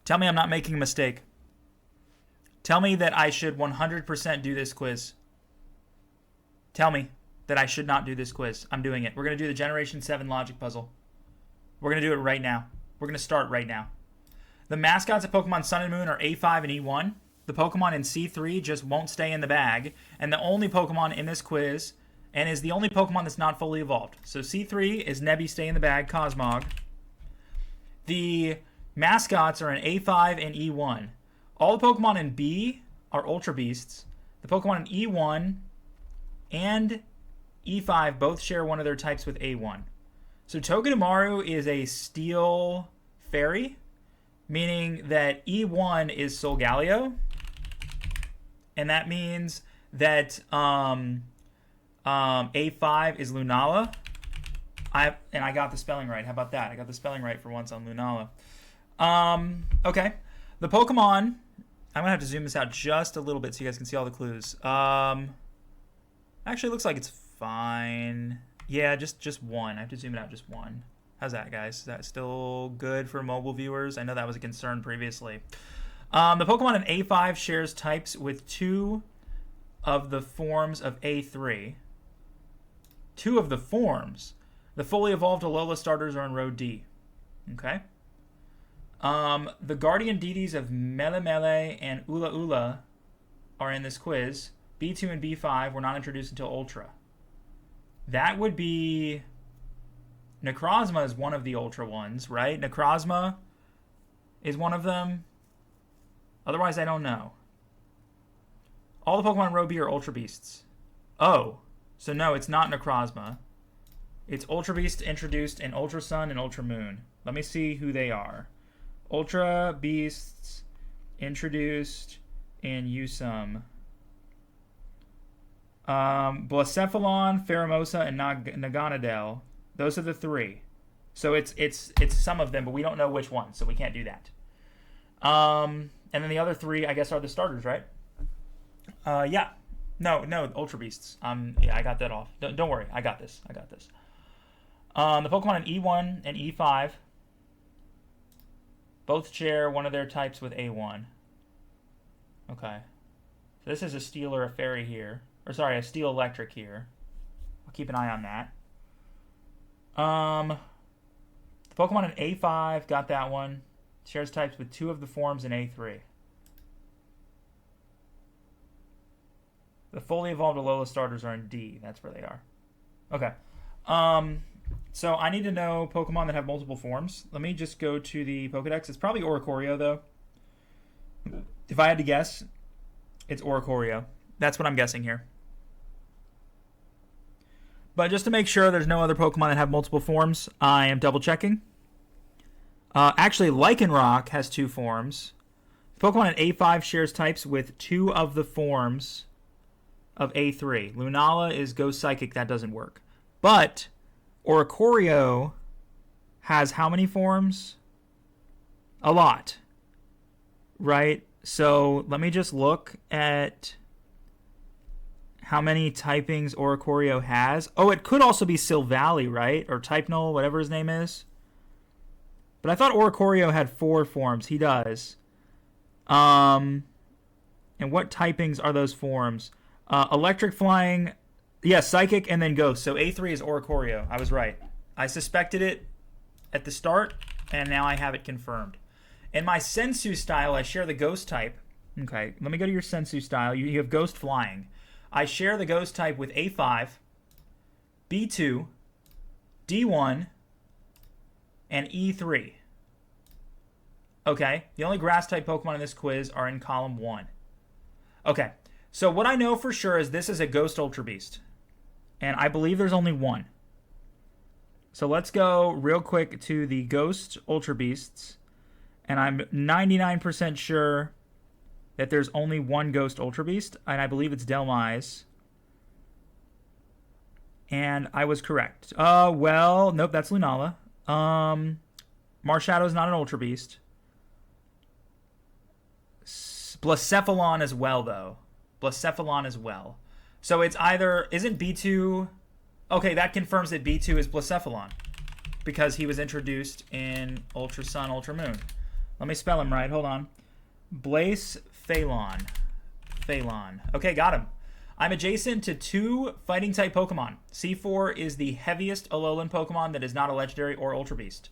Tell me I'm not making a mistake. Tell me that I should 100% do this quiz. Tell me that I should not do this quiz. I'm doing it. We're going to do the Generation 7 logic puzzle. We're going to do it right now. We're going to start right now. The mascots of Pokemon Sun and Moon are A5 and E1. The Pokemon in C3 just won't stay in the bag. And the only Pokemon in this quiz, and is the only Pokemon that's not fully evolved. So C3 is Nebby, stay in the bag, Cosmog. The mascots are in A5 and E1. All the Pokemon in B are Ultra Beasts. The Pokemon in E1 and E5 both share one of their types with A1. So Togedemaru is a Steel Fairy, meaning that E1 is Solgaleo, and that means that A5 is Lunala. I got the spelling right. How about that? I got the spelling right for once on Lunala. Okay. The Pokemon, I'm going to have to zoom this out just a little bit so you guys can see all the clues. Actually, it looks like it's fine. Yeah, just one. I have to zoom it out just one. How's that, guys? Is that still good for mobile viewers? I know that was a concern previously. The Pokemon in A5 shares types with 2 of the forms of A3. 2 of the forms. The fully evolved Alola starters are in row D. Okay. The guardian deities of Melemele and Ula Ula are in this quiz. B2 and B5 were not introduced until Ultra. That would be... Necrozma is one of the Ultra ones, right? Necrozma is one of them. Otherwise, I don't know. All the Pokemon in row B are Ultra Beasts. Oh, so no, it's not Necrozma. It's Ultra Beast introduced in Ultra Sun and Ultra Moon. Let me see who they are. Ultra Beasts introduced in USUM. Blacephalon, Pheromosa, and Naganadel. Those are the 3. So it's some of them, but we don't know which one, so we can't do that. And then the other 3, I guess, are the starters, right? Yeah. No, Ultra Beasts. Yeah, I got that off. Don't worry, I got this. The Pokemon in E1 and E5 both share one of their types with A1. Okay. So this is a Steel or a Fairy here. Or sorry, a Steel Electric here. I'll keep an eye on that. The Pokemon in A5, got that one. Shares types with 2 of the forms in A3. The fully evolved Alola starters are in D. That's where they are. Okay. So I need to know Pokemon that have multiple forms. Let me just go to the Pokedex. It's probably Oricorio, though. If I had to guess, it's Oricorio. That's what I'm guessing here. But just to make sure there's no other Pokemon that have multiple forms, I am double checking. Actually, Lycanroc has 2 forms. Pokemon in A5 shares types with 2 of the forms of A3. Lunala is Ghost Psychic. That doesn't work. But Oricorio has how many forms? A lot. Right? So let me just look at how many typings Oricorio has. Oh, it could also be Silvally, right? Or Type Null, whatever his name is. But I thought Oricorio had 4 forms. He does. And what typings are those forms? Electric, Flying, yeah, Psychic, and then Ghost. So A3 is Oricorio. I was right. I suspected it at the start, and now I have it confirmed. In my Sensu style, I share the Ghost type. Okay, let me go to your Sensu style. You have Ghost Flying. I share the Ghost type with A5, B2, D1, and E3. Okay, the only Grass type Pokemon in this quiz are in column 1. Okay, so what I know for sure is this is a Ghost Ultra Beast. And I believe there's only one. So let's go real quick to the Ghost Ultra Beasts. And I'm 99% sure that there's only one Ghost Ultra Beast, and I believe it's Delmise. And I was correct. Well, nope, that's Lunala. Marshadow's not an Ultra Beast. Blacephalon as well, though. Blacephalon as well. So it's either... Isn't B2... Okay, that confirms that B2 is Blacephalon, because he was introduced in Ultra Sun, Ultra Moon. Let me spell him right. Hold on. Blaze Phalon. Phalon. Okay, got him. I'm adjacent to 2 fighting type Pokemon. C4 is the heaviest Alolan Pokemon that is not a legendary or Ultra Beast.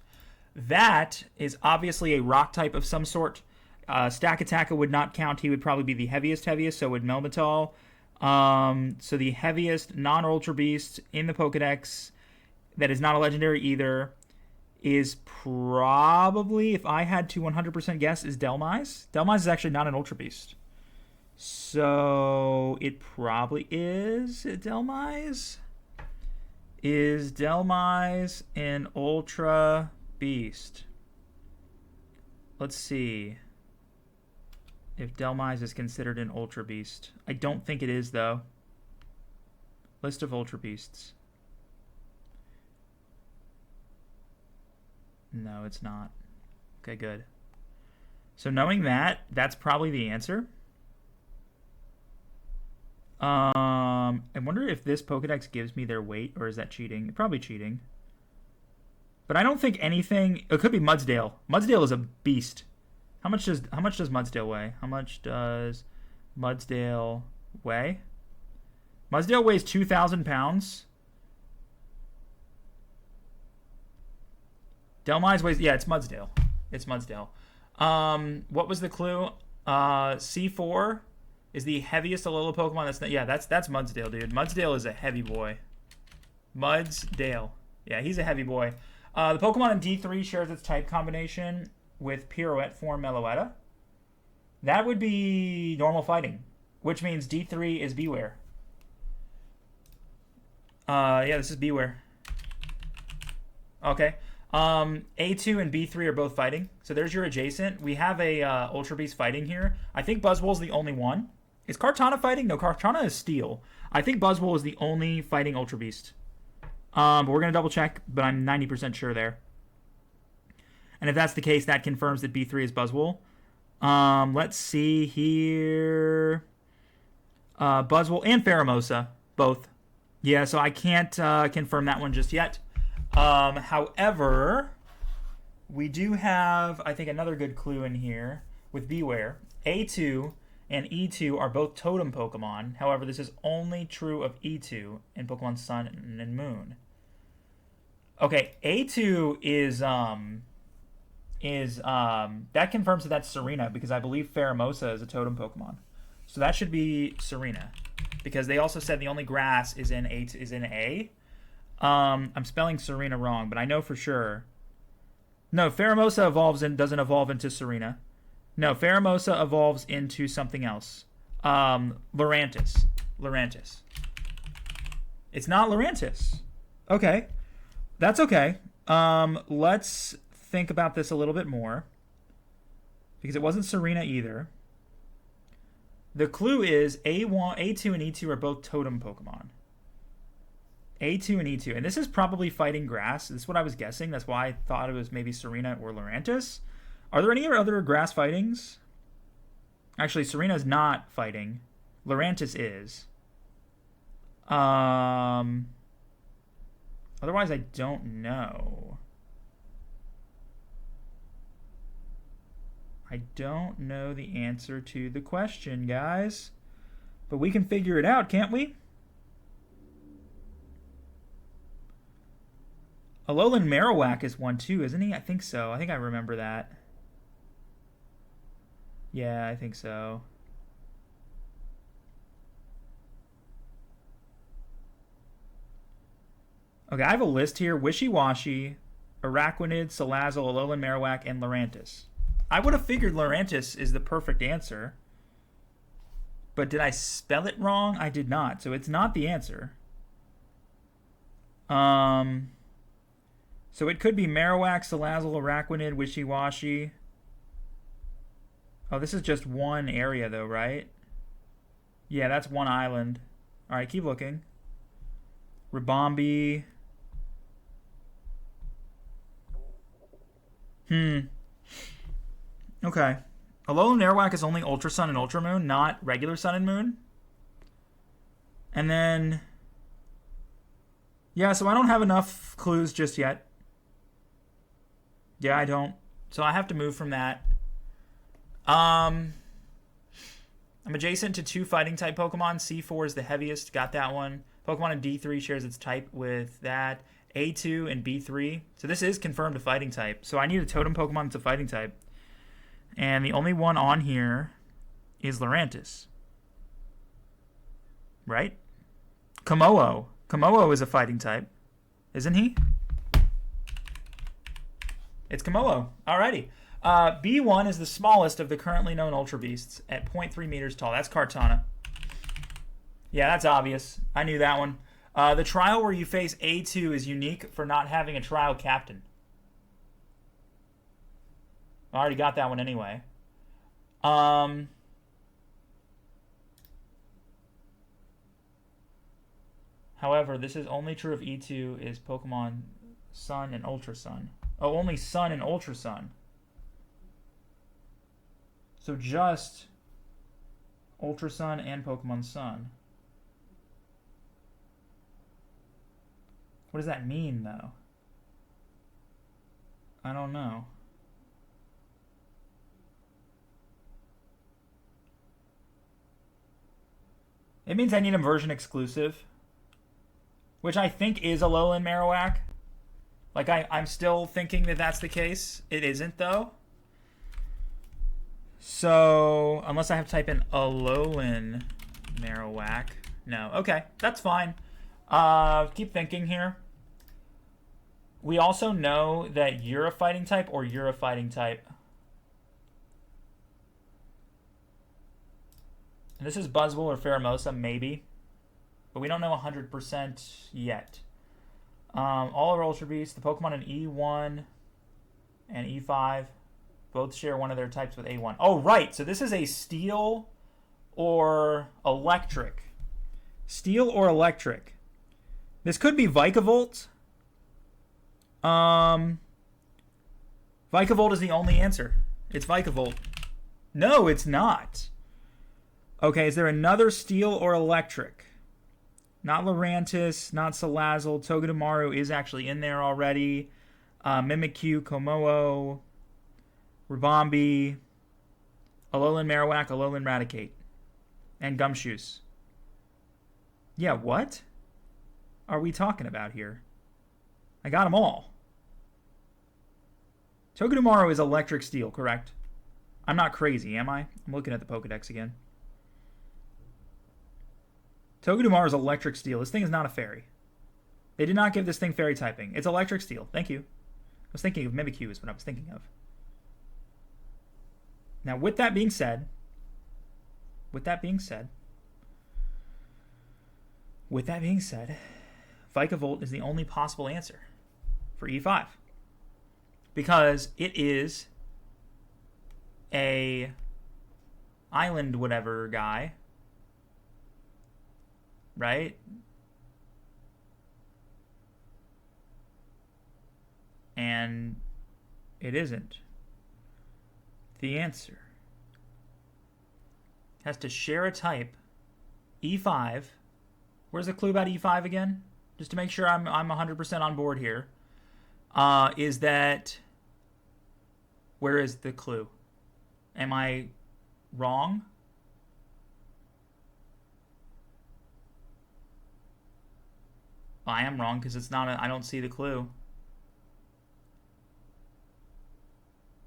That is obviously a rock type of some sort. Stack Attacker would not count. He would probably be the heaviest, so would Melmetal. So the heaviest non-Ultra Beast in the Pokedex that is not a legendary either is probably, if I had to 100% guess, is Delmise. Delmise is actually not an Ultra Beast. So it probably is Delmise. Is Delmise an Ultra Beast? Let's see if Delmise is considered an Ultra Beast. I don't think it is, though. List of Ultra Beasts. No, it's not. Okay, good. So knowing that, that's probably the answer. I wonder if this Pokedex gives me their weight, or is that cheating? Probably cheating. But I don't think anything... It could be Mudsdale. Mudsdale is a beast. How much does Mudsdale weigh? How much does Mudsdale weigh? Mudsdale weighs 2,000 pounds. Delmise weighs... Yeah, it's Mudsdale. It's Mudsdale. What was the clue? C4 is the heaviest Alola Pokemon. That's Mudsdale, dude. Mudsdale is a heavy boy. Mudsdale. Yeah, he's a heavy boy. The Pokemon in D3 shares its type combination with Pirouette form Meloetta. That would be normal fighting, which means D3 is Beware. Yeah, this is Beware. Okay. A2 and B3 are both fighting. So there's your adjacent. We have a Ultra Beast fighting here. I think Buzzwole's the only one. Is Kartana fighting? No, Kartana is Steel. I think Buzzwole is the only fighting Ultra Beast. But we're going to double check, but I'm 90% sure there. And if that's the case, that confirms that B3 is Buzzwole. Let's see here. Buzzwole and Pheromosa, both. Yeah, so I can't confirm that one just yet. However, we do have, I think, another good clue in here with Beware. A2 and E2 are both totem Pokemon. However, this is only true of E2 in Pokemon Sun and Moon. Okay, A2 is that confirms that that's Serena, because I believe Pheromosa is a totem Pokemon. So that should be Serena, because they also said the only grass is in A. I'm spelling Serena wrong, but I know for sure. No, Pheromosa doesn't evolve into Serena. No, Pheromosa evolves into something else. Lurantis. It's not Lurantis. Okay. That's okay. Let's think about this a little bit more, because it wasn't Serena either. The clue is A2 and E2 are both totem Pokemon. A2 and E2. And this is probably fighting grass. This is what I was guessing. That's why I thought it was maybe Serena or Lurantis. Are there any other grass fightings? Actually, Serena's not fighting. Lurantis is. Otherwise, I don't know. I don't know the answer to the question, guys. But we can figure it out, can't we? Alolan Marowak is one too, isn't he? I think so. I think I remember that. Yeah, I think so. Okay, I have a list here. Wishy-Washy, Araquanid, Salazzle, Alolan Marowak, and Lurantis. I would have figured Lurantis is the perfect answer. But did I spell it wrong? I did not. So it's not the answer. So it could be Marowak, Salazzle, Araquanid, Wishy-Washy. Oh, this is just one area though, right? Yeah, that's one island. Alright, keep looking. Ribombee. Okay. Alolan Marowak is only Ultra Sun and Ultra Moon, not regular Sun and Moon. And then... yeah, so I don't have enough clues just yet. Yeah, I don't. So I have to move from that. I'm adjacent to 2 fighting type Pokemon. C4 is the heaviest. Got that one. Pokemon in D3 shares its type with that. A2 and B3. So this is confirmed a fighting type. So I need a totem Pokemon that's a fighting type. And the only one on here is Lurantis. Right? Komodo. Komodo is a fighting type. Isn't he? It's Komodo. Alrighty. B1 is the smallest of the currently known Ultra Beasts at 0.3 meters tall. That's Kartana. Yeah, that's obvious. I knew that one. The trial where you face A2 is unique for not having a trial captain. I already got that one anyway. However, this is only true if E2 is Pokemon Sun and Ultra Sun. Oh, only Sun and Ultra Sun. So just Ultra Sun and Pokemon Sun. What does that mean, though? I don't know. It means I need a version exclusive, which I think is Alolan Marowak. Like, I'm still thinking that that's the case. It isn't, though. So, unless I have to type in Alolan Marowak. No. Okay, that's fine. Keep thinking here. We also know that you're a fighting type or you're a fighting type. And this is Buzzwole or Pheromosa, maybe. But we don't know 100% yet. All are Ultra Beasts. The Pokemon in E1 and E5 both share one of their types with A1. Oh, right. So this is a Steel or Electric. Steel or Electric. This could be Vikavolt. Vikavolt is the only answer. It's Vikavolt. No, it's not. Okay, is there another Steel or Electric? Not Lurantis, not Salazzle. Togedemaru is actually in there already. Mimikyu, Komodo, Ribombee, Alolan Marowak, Alolan Raticate, and Gumshoos. Yeah, what are we talking about here? I got them all. Togedemaru is Electric Steel, correct? I'm not crazy, am I? I'm looking at the Pokedex again. Togedemaru is Electric Steel. This thing is not a fairy. They did not give this thing fairy typing. It's Electric Steel. Thank you. I was thinking of Mimikyu is what I was thinking of. Now, with that being said, Vikavolt is the only possible answer for E5. Because it is a island whatever guy. Right? And it isn't. The answer has to share a type. E5. Where's the clue about E5 again? Just to make sure I'm 100% on board here. Is that... Where is the clue? Am I wrong? I am wrong because it's not I don't see the clue.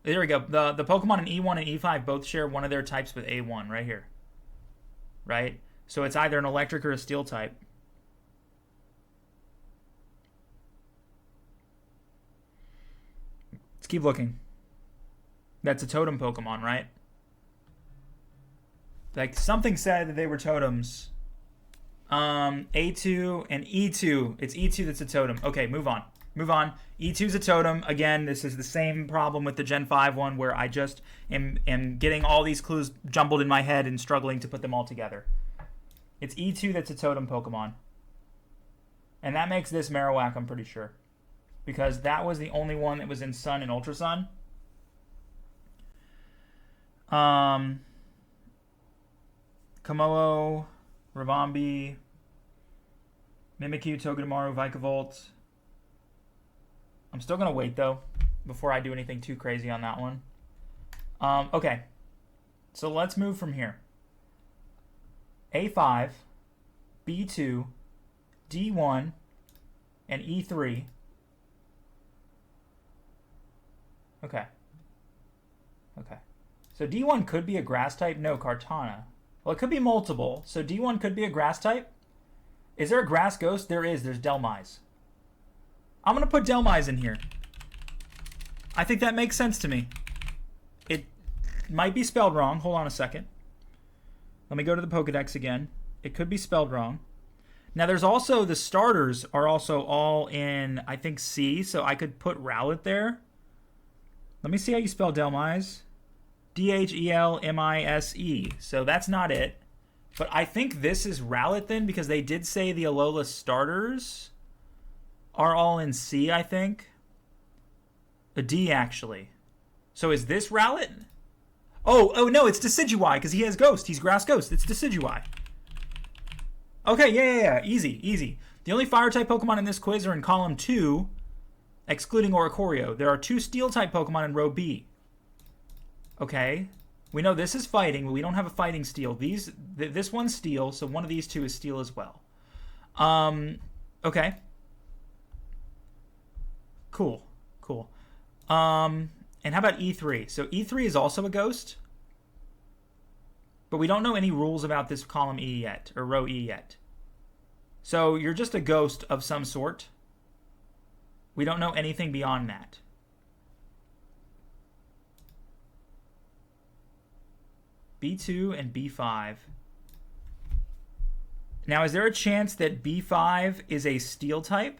There we go. The Pokemon in E1 and E5 both share one of their types with A1 right here. Right? So it's either an electric or a steel type. Let's keep looking. That's a totem Pokemon, right? Like, something said that they were totems. A2 and E2. It's E2 that's a totem. Okay, move on. E2's a totem. Again, this is the same problem with the Gen 5 one where I just am getting all these clues jumbled in my head and struggling to put them all together. It's E2 that's a totem Pokemon. And that makes this Marowak, I'm pretty sure. Because that was the only one that was in Sun and Ultra Sun. Komodo, Ribombee, Mimikyu, Togedemaru, Vikavolt. I'm still going to wait, though, before I do anything too crazy on that one. Okay. So let's move from here. A5, B2, D1, and E3. Okay. Okay. So D1 could be a grass type. No, Kartana. Well, it could be multiple. So D1 could be a grass type. Is there a grass ghost? There is. There's Delmise. I'm going to put Delmise in here. I think that makes sense to me. It might be spelled wrong. Hold on a second. Let me go to the Pokedex again. It could be spelled wrong. Now, there's also the starters are also all in, I think, C. So I could put Rowlet there. Let me see how you spell Delmise. Dhelmise. So that's not it. But I think this is Rowlet then, because they did say the Alola starters are all in C, I think. A D, actually. So is this Rowlet? Oh no, it's Decidueye, because he has Ghost. He's Grass Ghost. It's Decidueye. Okay, yeah. Easy. The only Fire-type Pokemon in this quiz are in column 2, excluding Oricorio. There are 2 Steel-type Pokemon in row B. Okay. We know this is fighting, but we don't have a fighting Steel. This one's Steel, so one of these 2 is Steel as well. Okay. Cool. And how about E3? So E3 is also a ghost, but we don't know any rules about this column E yet, or row E yet. So you're just a ghost of some sort. We don't know anything beyond that. B2 and B5. Now, is there a chance that B5 is a Steel type?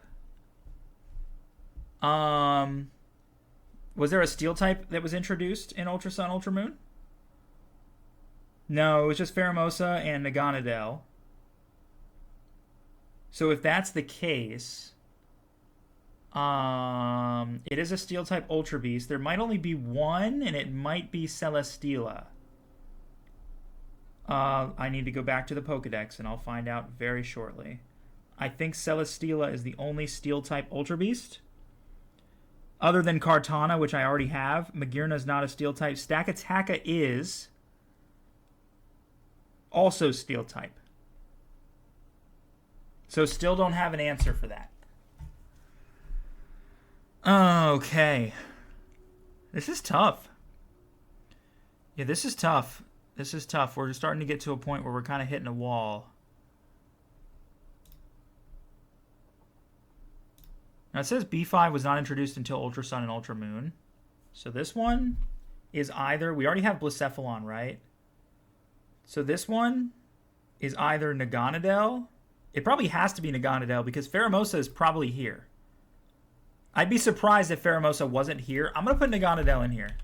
Was there a Steel type that was introduced in Ultra Sun, Ultra Moon? No, it was just Pheromosa and Naganadel. So if that's the case, it is a Steel type Ultra Beast. There might only be one, and it might be Celesteela. I need to go back to the Pokedex, and I'll find out very shortly. I think Celesteela is the only Steel type Ultra Beast. Other than Kartana, which I already have. Magearna's not a Steel type. Stakataka is also Steel type. So still don't have an answer for that. Okay. This is tough. Yeah, this is tough. We're starting to get to a point where we're kind of hitting a wall. Now it says B5 was not introduced until Ultra Sun and Ultra Moon. So this one is either... We already have Blacephalon, right? So this one is either Naganadel. It probably has to be Naganadel because Pheromosa is probably here. I'd be surprised if Pheromosa wasn't here. I'm going to put Naganadel in here.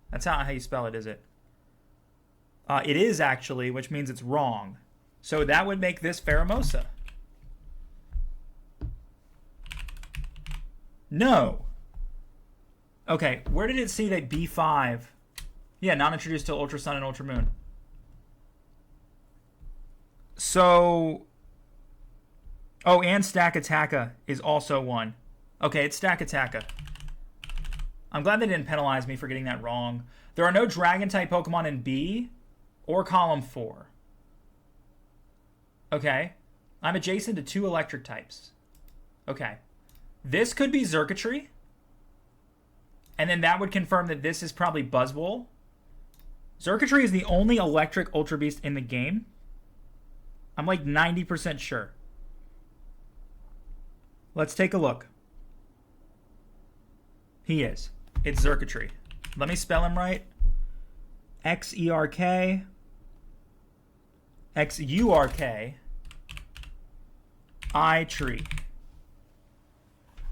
That's not how you spell it, is it? It is actually, which means it's wrong. So that would make this Pheromosa. No. Okay, where did it see that B5? Yeah, not introduced till Ultra Sun and Ultra Moon. So... Oh, and Stakataka is also one. Okay, it's Stakataka. I'm glad they didn't penalize me for getting that wrong. There are no Dragon-type Pokemon in B or Column 4. Okay. I'm adjacent to 2 electric types. Okay. This could be Xurkitree. And then that would confirm that this is probably Buzzwole. Xurkitree is the only electric Ultra Beast in the game. I'm like 90% sure. Let's take a look. He is. It's Xurkitree. Let me spell him right. Xerk. Xurk. I-tree.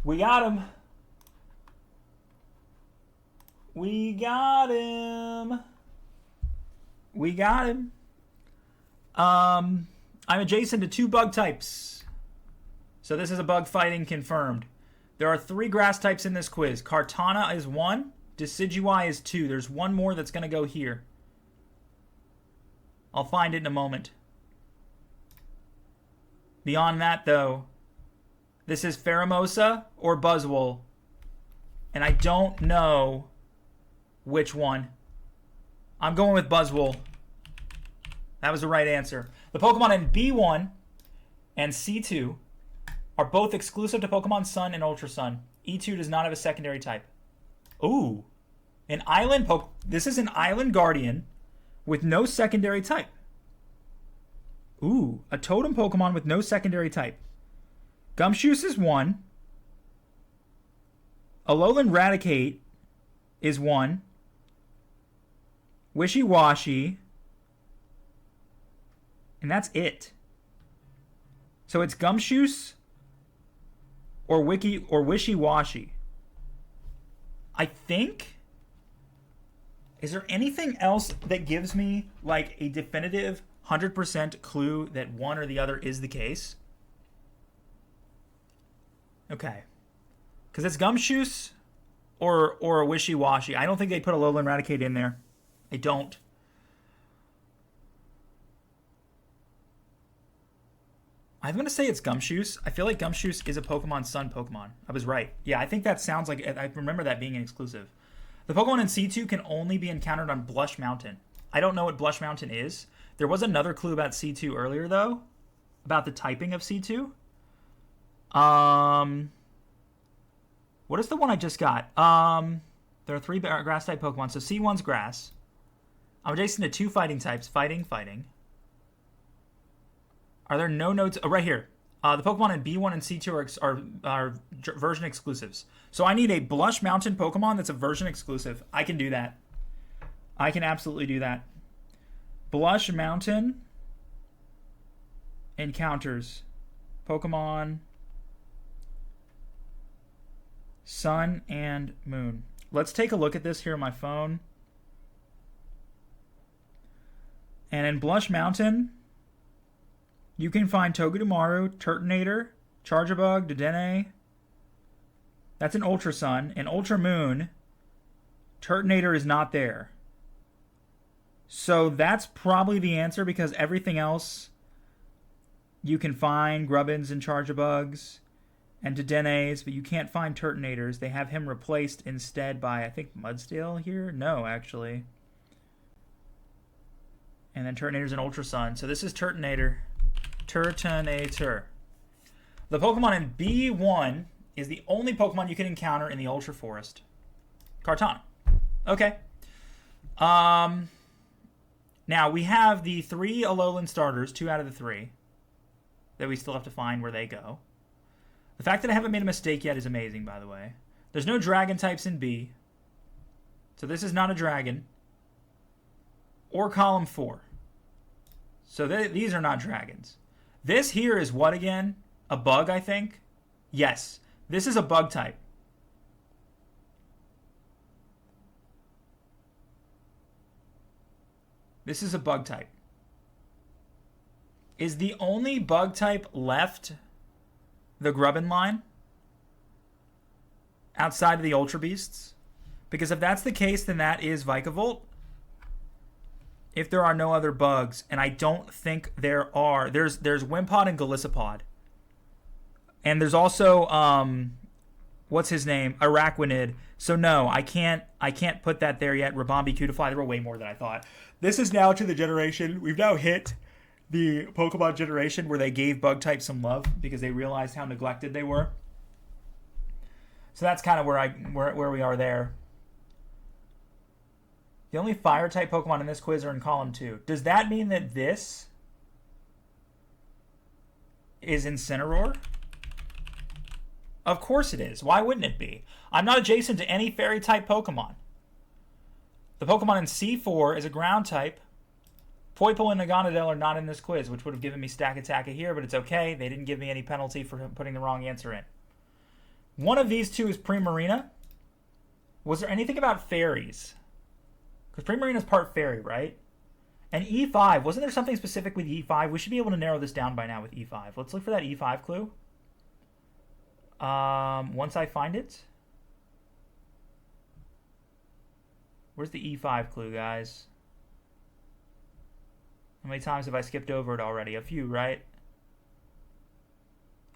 We got him. We got him. We got him. I'm adjacent to 2 bug types. So this is a bug fighting confirmed. There are 3 grass types in this quiz. Kartana is 1. Decidueye is 2. There's one more that's going to go here. I'll find it in a moment. Beyond that, though, this is Pheromosa or Buzzwole. And I don't know which one. I'm going with Buzzwole. That was the right answer. The Pokemon in B1 and C2 are both exclusive to Pokemon Sun and Ultra Sun. E2 does not have a secondary type. Ooh. This is an Island Guardian with no secondary type. Ooh, a totem Pokemon with no secondary type. Gumshoos is 1. Alolan Raticate is 1. Wishy-Washy. And that's it. So it's Gumshoos or Wishy-Washy. I think... Is there anything else that gives me like a definitive 100% clue that one or the other is the case? Okay. Because it's Gumshoos or a Wishy-Washy. I don't think they put a Alolan Raticate in there. I don't. I'm going to say it's Gumshoos. I feel like Gumshoos is a Pokemon Sun Pokemon. I was right. Yeah, I think that sounds like... I remember that being an exclusive. The Pokemon in C2 can only be encountered on Blush Mountain. I don't know what Blush Mountain is. There was another clue about C2 earlier, though. About the typing of C2. What is the one I just got? There are 3 Grass-type Pokemon. So C1's Grass. I'm adjacent to 2 fighting types. Fighting. Are there no nodes? Oh, right here. The Pokemon in B1 and C2 are version exclusives. So I need a Blush Mountain Pokemon that's a version exclusive. I can do that. I can absolutely do that. Blush Mountain encounters Pokemon Sun and Moon. Let's take a look at this here on my phone. And in Blush Mountain, you can find Togedemaru, Turtonator, Charjabug, Dedenne. That's an Ultra Sun. In Ultra Moon, Turtonator is not there. So that's probably the answer because everything else you can find Grubbins and Charjabugs and Dedennes, but you can't find Turtonators. They have him replaced instead by, I think, Mudsdale here? No, actually. And then Turtonator's an Ultra Sun. So this is Turtonator. Turtonator. The Pokemon in B1 is the only Pokemon you can encounter in the Ultra Forest. Kartana. Okay. Now, we have the 3 Alolan starters, 2 out of the 3, that we still have to find where they go. The fact that I haven't made a mistake yet is amazing, by the way. There's no dragon types in B. So this is not a dragon. Or column 4. So these are not dragons. This here is what again? A bug, I think? Yes. This is a bug type. This is a bug type. Is the only bug type left the Grubbin line? Outside of the Ultra Beasts? Because if that's the case, then that is Vikavolt. If there are no other bugs, and I don't think there are. There's Wimpod and Golisopod. And there's also what's his name? Araquanid. So no, I can't put that there yet. Rabombi, Cutiefly, there were way more than I thought. This is now to the generation. We've now hit the Pokemon generation where they gave bug types some love because they realized how neglected they were. So that's kind of where we are there. The only fire-type Pokemon in this quiz are in column 2. Does that mean that this is Incineroar? Of course it is. Why wouldn't it be? I'm not adjacent to any fairy-type Pokemon. The Pokemon in C4 is a ground-type. Poipole and Naganadel are not in this quiz, which would have given me Stakataka here, but it's okay. They didn't give me any penalty for putting the wrong answer in. One of these two is Primarina. Was there anything about fairies? Because Primarina is part fairy, right? And E5, wasn't there something specific with E5? We should be able to narrow this down by now with E5. Let's look for that E5 clue. Once I find it. Where's the E5 clue, guys? How many times have I skipped over it already? A few, right?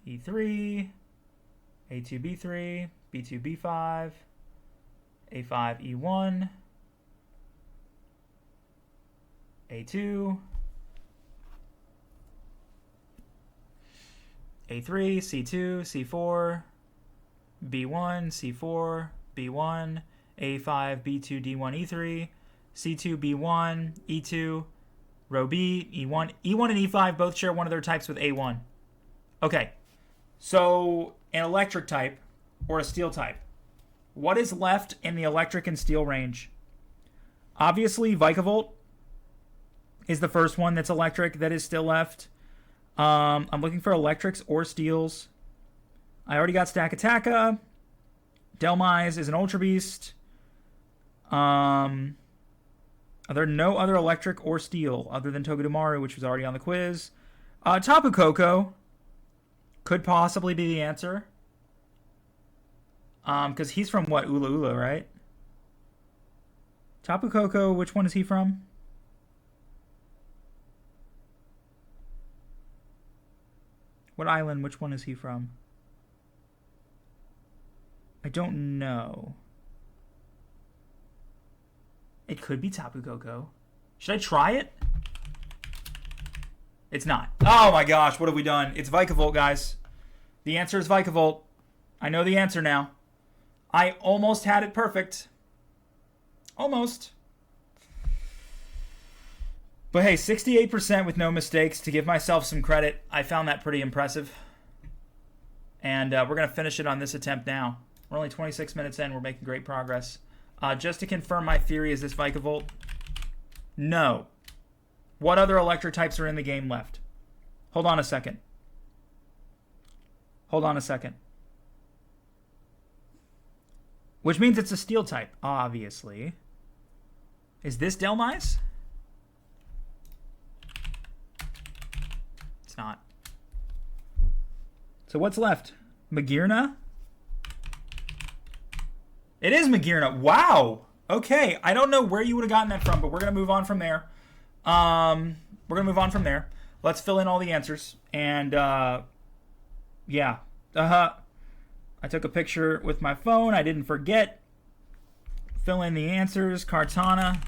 E3, A2, B3, B2, B5, A5, E1. A2, A3, C2, C4, B1, C4, B1, A5, B2, D1, E3, C2, B1, E2, row B, E1. E1 and E5 both share one of their types with A1. Okay, so an electric type or a steel type. What is left in the electric and steel range? Obviously, Vikavolt is the first one that's electric that is still left. I'm looking for electrics or steels. I already got Stakataka. Delmise is an Ultra Beast. Are there no other electric or steel other than Togedemaru, which was already on the quiz? Tapu Koko could possibly be the answer. Because he's from what? Ula Ula, right? Tapu Koko, which one is he from? What island? Which one is he from? I don't know. It could be Tapu Koko. Should I try it? It's not. Oh my gosh, what have we done? It's Vikavolt, guys. The answer is Vikavolt. I know the answer now. I almost had it perfect. Almost. But hey, 68% with no mistakes. To give myself some credit, I found that pretty impressive. And we're going to finish it on this attempt now. We're only 26 minutes in. We're making great progress. Just to confirm my theory, is this Vikavolt? No. What other electric types are in the game left? Hold on a second. Hold on a second. Which means it's a steel type, obviously. Is this Delmise? It's not. So what's left? Magearna? It is Magearna. Wow. Okay. I don't know where you would have gotten that from, but we're going to move on from there. Let's fill in all the answers. And, yeah. I took a picture with my phone. I didn't forget. Fill in the answers. Kartana.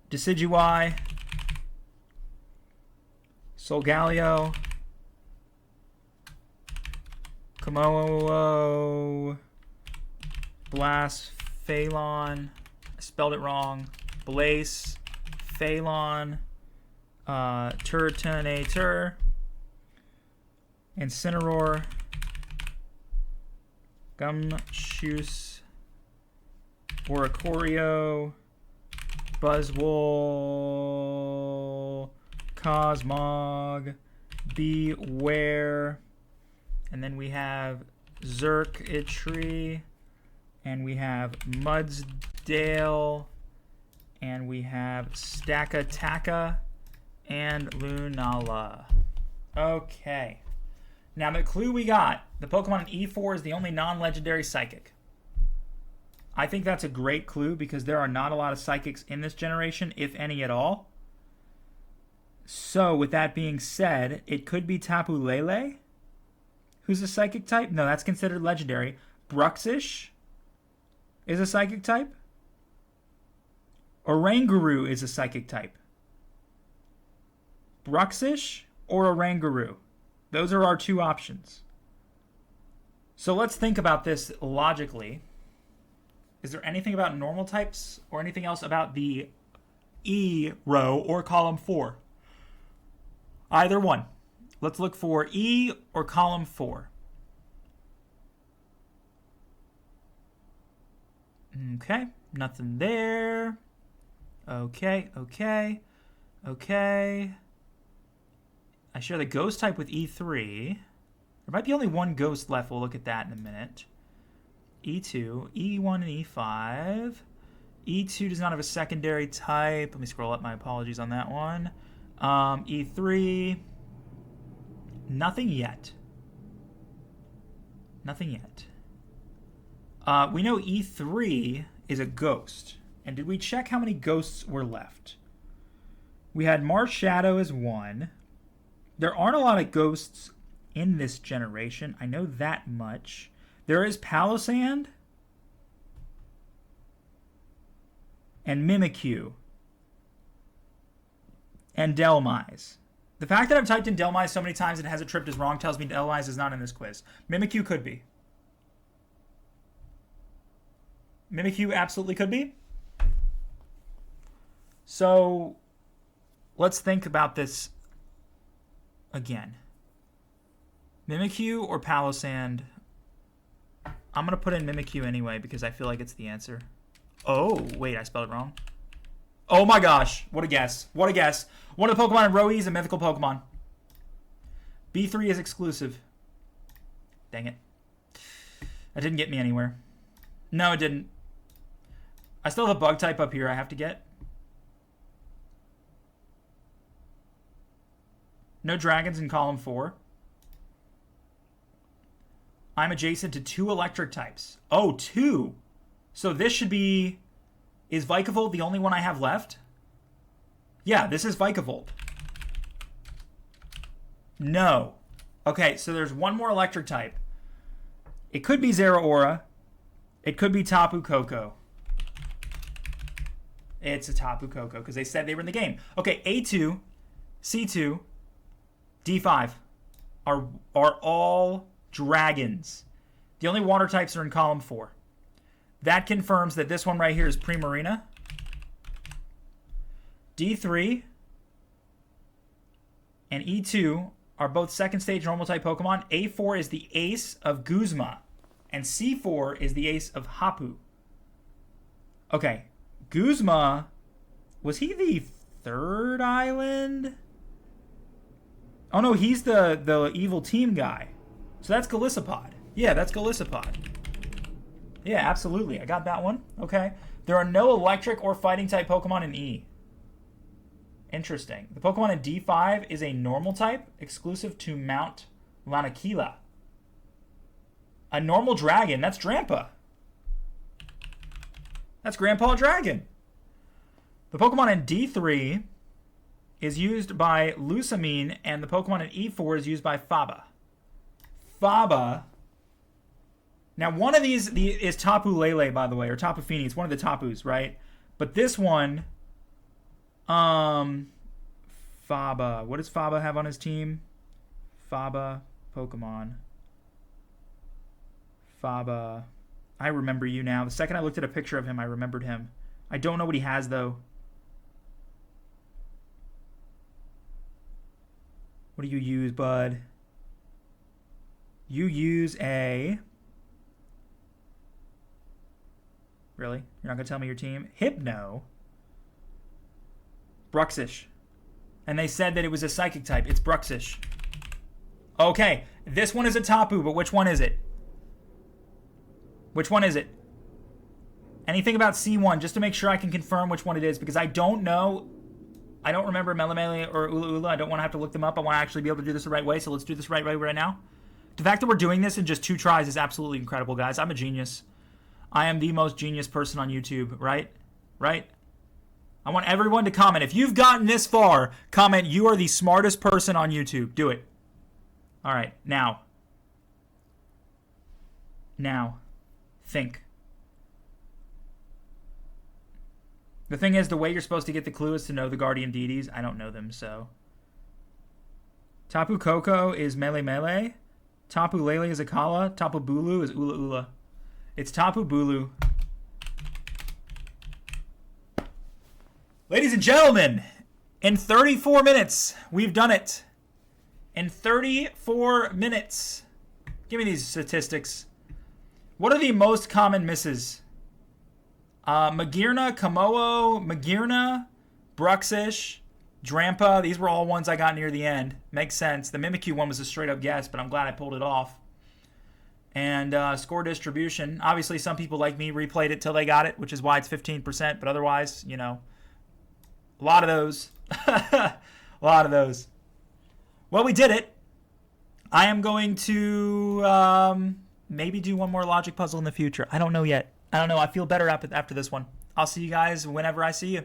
Decidueye. Solgaleo. Komodo. Blasphalon. I spelled it wrong. Blaze. Phalon. Turtonator. Incineroar. Gumshoos. Oricorio. Buzzwole. Cosmog. Beware. And then we have Zerkitry. And we have Mudsdale. And we have Stakataka. And Lunala. Okay. Now, the clue we got, the Pokemon in E4 is the only non-legendary Psychic. I think that's a great clue because there are not a lot of Psychics in this generation, if any at all. So, with that being said, it could be Tapu Lele, who's a Psychic type. No, that's considered legendary. Bruxish is a Psychic type. Oranguru is a Psychic type. Bruxish or Oranguru? Those are our two options. So let's think about this logically. Is there anything about normal types or anything else about the E row or column 4? Either one. Let's look for E or column 4. Okay, nothing there. Okay. I share the ghost type with E3. There might be only one ghost left. We'll look at that in a minute. E2, E1, and E5. E2 does not have a secondary type. Let me scroll up. My apologies on that one. E3. Nothing yet. We know E3 is a ghost. And did we check how many ghosts were left? We had Marshadow as one. There aren't a lot of ghosts in this generation. I know that much. There is Palossand. and Mimikyu and Delmise. The fact that I've typed in Delmise so many times and it hasn't tripped as wrong tells me Delmise is not in this quiz. Mimikyu could be. Mimikyu absolutely could be. So let's think about this again. Mimikyu or Palossand? I'm going to put in Mimikyu anyway because I feel like it's the answer. Oh, wait, I spelled it wrong. Oh my gosh, what a guess. What a guess. One of the Pokemon in Row E is a mythical Pokemon. B3 is exclusive. Dang it. That didn't get me anywhere. No, it didn't. I still have a bug type up here I have to get. No dragons in column 4. I'm adjacent to 2 electric types. Oh, 2. So this should be... Is Vikavolt the only one I have left? Yeah, this is Vikavolt. No. Okay, so there's one more electric type. It could be Zeraora. It could be Tapu Koko. It's a Tapu Koko because they said they were in the game. Okay, A2, C2, D5 are all dragons. The only water types are in column 4. That confirms that this one right here is Primarina. D3 and E2 are both second stage normal type Pokemon. A4 is the ace of Guzma. And C4 is the ace of Hapu. Okay. Guzma, was he the 3rd island? Oh no, he's the evil team guy. So that's Golisopod. Yeah, that's Golisopod. Yeah, absolutely. I got that one. Okay. There are no electric or fighting type Pokemon in E. Interesting. The Pokemon in D5 is a normal type exclusive to Mount Lanakila. A normal dragon. That's Drampa. That's Grandpa Dragon. The Pokemon in D3 is used by Lusamine, and the Pokemon in E4 is used by Faba. Faba. Now, one of these is Tapu Lele, by the way, or Tapu Fini. It's one of the Tapus, right? But this one, Faba. What does Faba have on his team? Faba, Pokemon. Faba. I remember you now. The second I looked at a picture of him, I remembered him. I don't know what he has, though. What do you use, bud? You use a... Really? You're not going to tell me your team? Hypno. Bruxish. And they said that it was a psychic type. It's Bruxish. Okay. This one is a Tapu, but which one is it? Which one is it? Anything about C1, just to make sure I can confirm which one it is, because I don't know. I don't remember Melemele or Ula Ula. I don't want to have to look them up. I want to actually be able to do this the right way, so let's do this right now. The fact that we're doing this in just 2 tries is absolutely incredible, guys. I'm a genius. I am the most genius person on YouTube, right? Right? I want everyone to comment. If you've gotten this far, comment, you are the smartest person on YouTube. Do it. All right, now. Think. The thing is, the way you're supposed to get the clue is to know the guardian deities. I don't know them, so. Tapu Koko is Mele Mele. Tapu Lele is Akala. Tapu Bulu is Ula Ula. It's Tapu Bulu. Ladies and gentlemen, in 34 minutes, we've done it. In 34 minutes. Give me these statistics. What are the most common misses? Magirna, Kamoo, Magirna, Bruxish, Drampa. These were all ones I got near the end. Makes sense. The Mimikyu one was a straight up guess, but I'm glad I pulled it off. And score distribution. Obviously, some people like me replayed it till they got it, which is why it's 15%. But otherwise, you know, a lot of those. A lot of those. Well, we did it. I am going to maybe do one more logic puzzle in the future. I don't know yet. I don't know. I feel better after this one. I'll see you guys whenever I see you.